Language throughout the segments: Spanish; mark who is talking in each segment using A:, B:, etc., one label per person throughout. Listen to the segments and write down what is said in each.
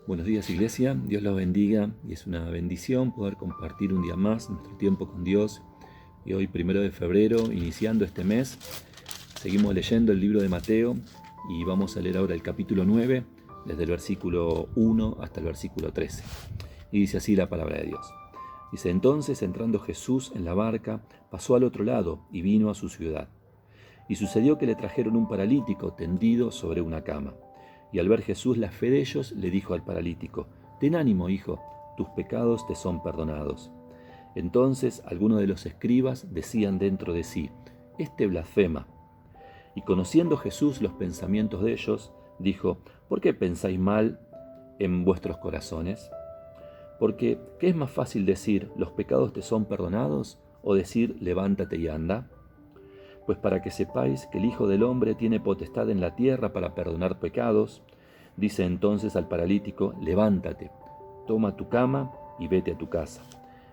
A: Buenos días, Iglesia. Dios los bendiga y es una bendición poder compartir un día más nuestro tiempo con Dios. Y hoy, 1 de febrero, iniciando este mes, seguimos leyendo el libro de Mateo y vamos a leer ahora el capítulo 9, desde el versículo 1 hasta el versículo 13. Y dice así la palabra de Dios. Dice: entonces, entrando Jesús en la barca, pasó al otro lado y vino a su ciudad. Y sucedió que le trajeron un paralítico tendido sobre una cama. Y al ver Jesús la fe de ellos, le dijo al paralítico: ten ánimo, hijo, tus pecados te son perdonados. Entonces algunos de los escribas decían dentro de sí: este blasfema. Y conociendo Jesús los pensamientos de ellos, dijo: ¿por qué pensáis mal en vuestros corazones? Porque, ¿qué es más fácil decir: los pecados te son perdonados? ¿O decir: levántate y anda? Pues para que sepáis que el Hijo del Hombre tiene potestad en la tierra para perdonar pecados, dice entonces al paralítico: levántate, toma tu cama y vete a tu casa.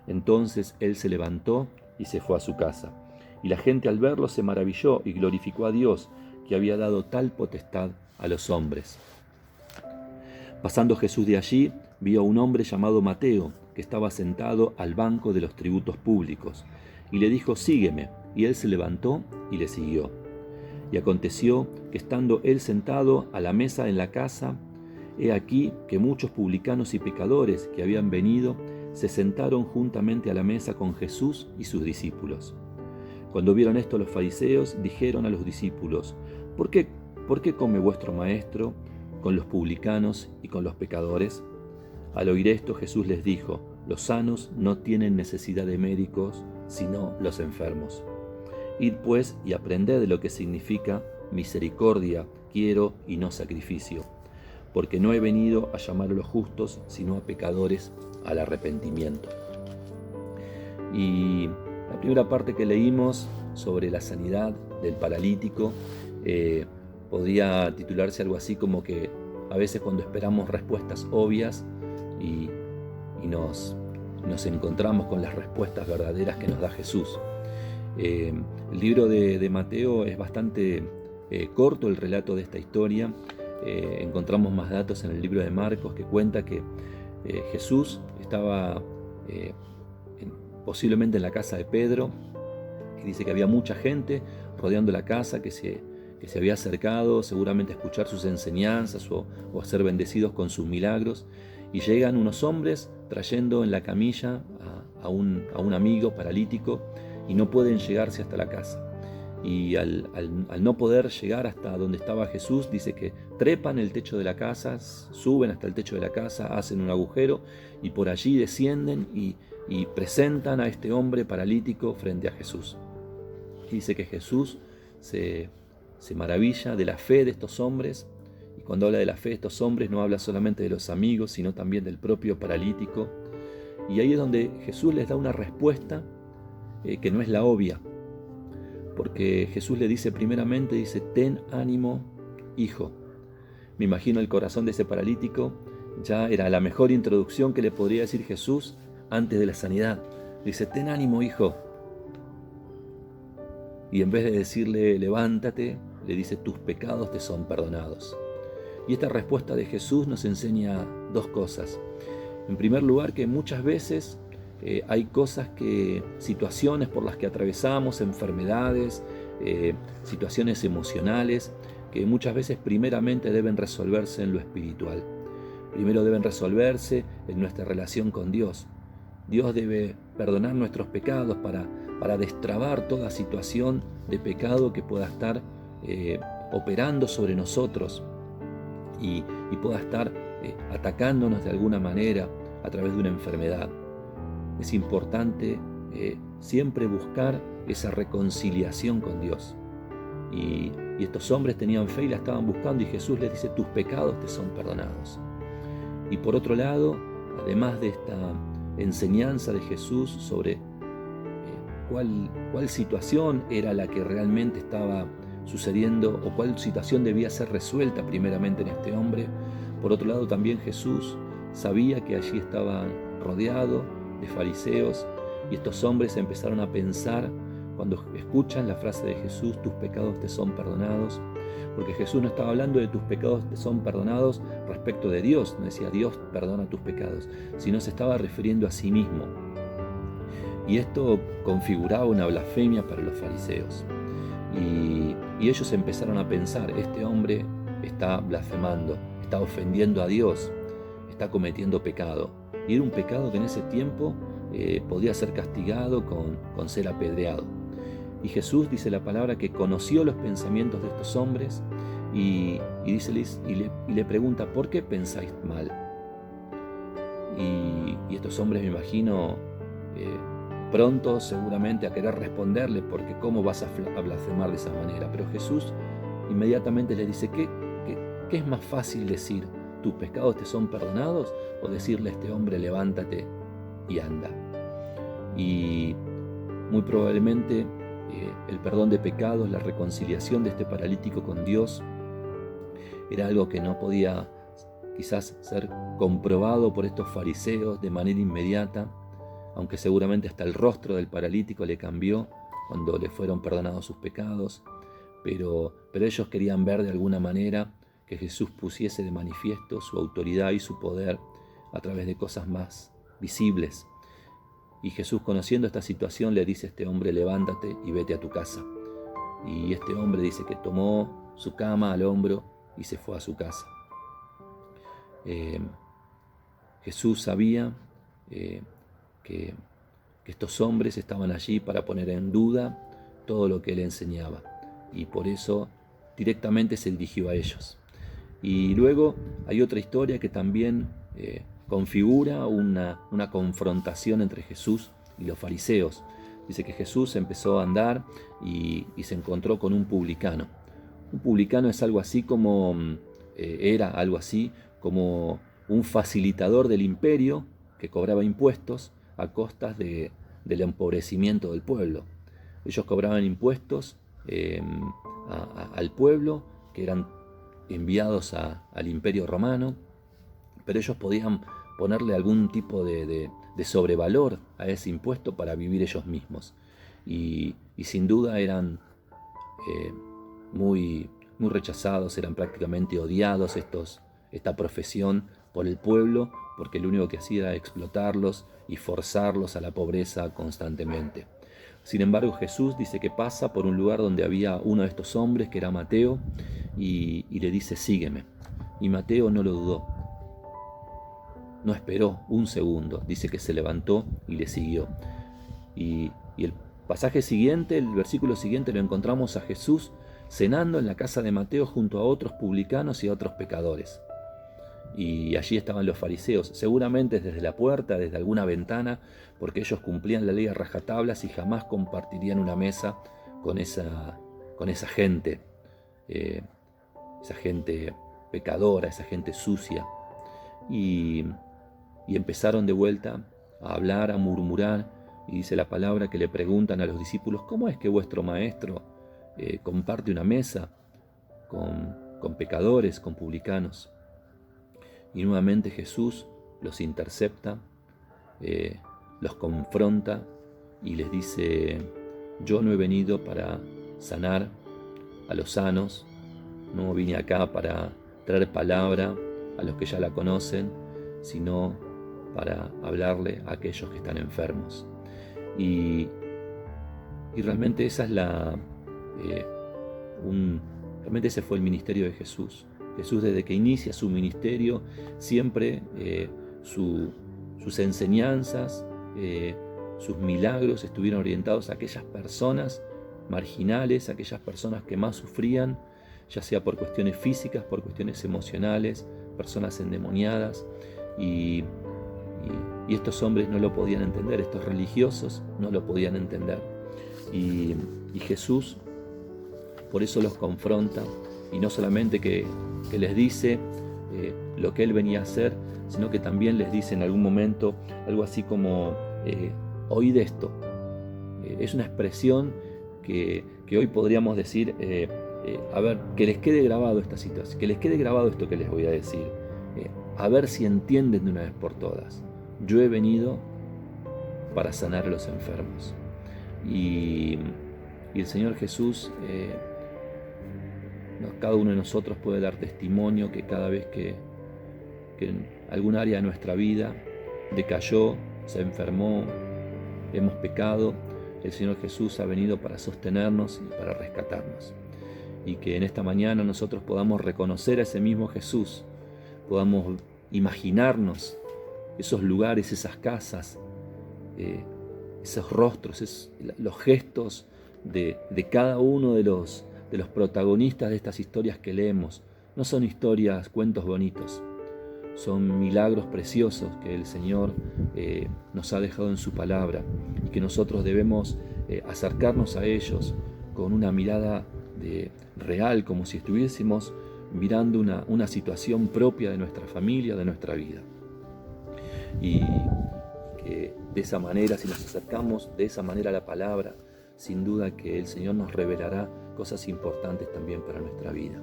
A: Entonces él se levantó y se fue a su casa. Y la gente al verlo se maravilló y glorificó a Dios, que había dado tal potestad a los hombres. Pasando Jesús de allí, vio a un hombre llamado Mateo, que estaba sentado al banco de los tributos públicos, y le dijo: sígueme. Y él se levantó y le siguió. Y aconteció que estando él sentado a la mesa en la casa, he aquí que muchos publicanos y pecadores que habían venido se sentaron juntamente a la mesa con Jesús y sus discípulos. Cuando vieron esto los fariseos, dijeron a los discípulos: ¿Por qué come vuestro maestro con los publicanos y con los pecadores? Al oír esto, Jesús les dijo: los sanos no tienen necesidad de médicos, sino los enfermos. Id pues y aprended de lo que significa misericordia quiero y no sacrificio, porque no he venido a llamar a los justos, sino a pecadores al arrepentimiento. Y la primera parte que leímos sobre la sanidad del paralítico podría titularse algo así como que a veces cuando esperamos respuestas obvias y nos encontramos con las respuestas verdaderas que nos da Jesús. El libro de Mateo es bastante corto, el relato de esta historia. Encontramos más datos en el libro de Marcos, que cuenta que Jesús estaba posiblemente en la casa de Pedro, y dice que había mucha gente rodeando la casa que se había acercado seguramente a escuchar sus enseñanzas o a ser bendecidos con sus milagros. Y llegan unos hombres trayendo en la camilla a un amigo paralítico y no pueden llegarse hasta la casa. Y al no poder llegar hasta donde estaba Jesús, dice que trepan el techo de la casa, suben hasta el techo de la casa, hacen un agujero y por allí descienden y presentan a este hombre paralítico frente a Jesús. Y dice que Jesús se maravilla de la fe de estos hombres. Y cuando habla de la fe de estos hombres, no habla solamente de los amigos, sino también del propio paralítico. Y ahí es donde Jesús les da una respuesta que no es la obvia. Porque Jesús le dice primeramente, dice: ten ánimo, hijo. Me imagino el corazón de ese paralítico, ya era la mejor introducción que le podría decir Jesús antes de la sanidad. Dice: ten ánimo, hijo. Y en vez de decirle levántate, le dice: tus pecados te son perdonados. Y esta respuesta de Jesús nos enseña dos cosas. En primer lugar, que muchas veces hay situaciones por las que atravesamos, enfermedades, situaciones emocionales, que muchas veces primeramente deben resolverse en lo espiritual. Primero deben resolverse en nuestra relación con Dios. Dios debe perdonar nuestros pecados para destrabar toda situación de pecado que pueda estar operando sobre nosotros y pueda estar atacándonos de alguna manera a través de una enfermedad. Es importante siempre buscar esa reconciliación con Dios. Y estos hombres tenían fe y la estaban buscando, y Jesús les dice: tus pecados te son perdonados. Y por otro lado, además de esta enseñanza de Jesús sobre cuál situación era la que realmente estaba sucediendo o cuál situación debía ser resuelta primeramente en este hombre, por otro lado también Jesús sabía que allí estaba rodeado de fariseos, y estos hombres empezaron a pensar, cuando escuchan la frase de Jesús: tus pecados te son perdonados, porque Jesús no estaba hablando de tus pecados que son perdonados respecto de Dios, no decía Dios perdona tus pecados, sino se estaba refiriendo a sí mismo. Y esto configuraba una blasfemia para los fariseos. Y ellos empezaron a pensar, este hombre está blasfemando, está ofendiendo a Dios, está cometiendo pecado. Y era un pecado que en ese tiempo podía ser castigado con ser apedreado. Y Jesús, dice la palabra, que conoció los pensamientos de estos hombres y le pregunta, ¿por qué pensáis mal? Y estos hombres, me imagino, pronto seguramente a querer responderle, porque ¿cómo vas a blasfemar de esa manera? Pero Jesús inmediatamente les dice, ¿qué es más fácil decir? ¿Tus pecados te son perdonados? O decirle a este hombre, levántate y anda. Y muy probablemente el perdón de pecados, la reconciliación de este paralítico con Dios, era algo que no podía quizás ser comprobado por estos fariseos de manera inmediata, aunque seguramente hasta el rostro del paralítico le cambió cuando le fueron perdonados sus pecados, pero ellos querían ver de alguna manera que Jesús pusiese de manifiesto su autoridad y su poder a través de cosas más visibles. Y Jesús, conociendo esta situación, le dice a este hombre, levántate y vete a tu casa. Y este hombre dice que tomó su cama al hombro y se fue a su casa. Jesús sabía que estos hombres estaban allí para poner en duda todo lo que él enseñaba, y por eso directamente se dirigió a ellos. Y luego hay otra historia que también configura una confrontación entre Jesús y los fariseos. Dice que Jesús empezó a andar y se encontró con un publicano. Un publicano es algo así como, era algo así como un facilitador del imperio que cobraba impuestos a costas del empobrecimiento del pueblo. Ellos cobraban impuestos al pueblo, que eran enviados al imperio romano, pero ellos podían ponerle algún tipo de sobrevalor a ese impuesto para vivir ellos mismos. Y sin duda eran muy rechazados, eran prácticamente odiados esta profesión por el pueblo, porque lo único que hacía era explotarlos y forzarlos a la pobreza constantemente. Sin embargo, Jesús dice que pasa por un lugar donde había uno de estos hombres, que era Mateo, y le dice, sígueme. Y Mateo no lo dudó, no esperó un segundo, dice que se levantó y le siguió. Y el pasaje siguiente, el versículo siguiente, lo encontramos a Jesús cenando en la casa de Mateo junto a otros publicanos y a otros pecadores. Y allí estaban los fariseos, seguramente desde la puerta, desde alguna ventana, porque ellos cumplían la ley a rajatablas y jamás compartirían una mesa con esa gente, esa gente pecadora, esa gente sucia. Y empezaron de vuelta a hablar, a murmurar, y dice la palabra que le preguntan a los discípulos, ¿cómo es que vuestro maestro comparte una mesa con pecadores, con publicanos? Y nuevamente Jesús los intercepta, los confronta y les dice, yo no he venido para sanar a los sanos, no vine acá para traer palabra a los que ya la conocen, sino para hablarle a aquellos que están enfermos. Y realmente esa es realmente ese fue el ministerio de Jesús. Jesús, desde que inicia su ministerio, siempre sus enseñanzas, sus milagros estuvieron orientados a aquellas personas marginales, a aquellas personas que más sufrían, ya sea por cuestiones físicas, por cuestiones emocionales, personas endemoniadas. Y estos hombres no lo podían entender, estos religiosos no lo podían entender. Y Jesús por eso los confronta, y no solamente que les dice lo que él venía a hacer, sino que también les dice en algún momento algo así como, oíd esto. Es una expresión que hoy podríamos decir, a ver, que les quede grabado esta situación, que les quede grabado esto que les voy a decir, a ver si entienden de una vez por todas. Yo he venido para sanar a los enfermos. Y el Señor Jesús cada uno de nosotros puede dar testimonio que cada vez que en algún área de nuestra vida decayó, se enfermó, hemos pecado, el Señor Jesús ha venido para sostenernos y para rescatarnos. Y que en esta mañana nosotros podamos reconocer a ese mismo Jesús, podamos imaginarnos esos lugares, esas casas, esos rostros, los gestos de cada uno de los protagonistas de estas historias que leemos. No son historias, cuentos bonitos, son milagros preciosos que el Señor nos ha dejado en su palabra y que nosotros debemos acercarnos a ellos con una mirada real, como si estuviésemos mirando una situación propia de nuestra familia, de nuestra vida. Y que de esa manera, si nos acercamos de esa manera a la palabra, sin duda que el Señor nos revelará cosas importantes también para nuestra vida.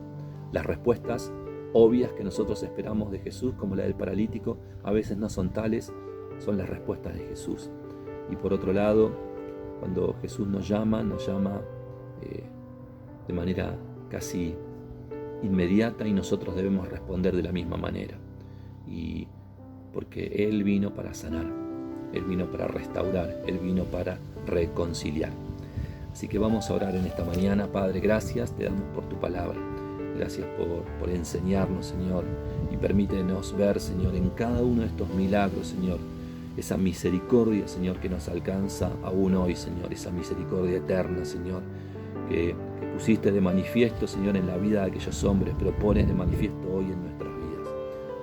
A: Las respuestas obvias que nosotros esperamos de Jesús, como la del paralítico, a veces no son tales, son las respuestas de Jesús. Y por otro lado, cuando Jesús nos llama de manera casi inmediata y nosotros debemos responder de la misma manera. Y porque Él vino para sanar, Él vino para restaurar, Él vino para reconciliar. Así que vamos a orar en esta mañana. Padre, gracias te damos por tu palabra. Gracias por enseñarnos, Señor, y permítenos ver, Señor, en cada uno de estos milagros, Señor, esa misericordia, Señor, que nos alcanza aún hoy, Señor, esa misericordia eterna, Señor, que pusiste de manifiesto, Señor, en la vida de aquellos hombres, pero pones de manifiesto hoy en nuestras vidas.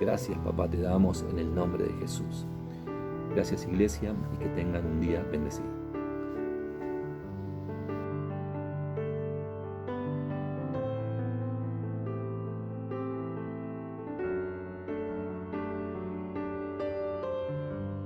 A: Gracias, papá, te damos en el nombre de Jesús. Gracias, Iglesia, y que tengan un día bendecido.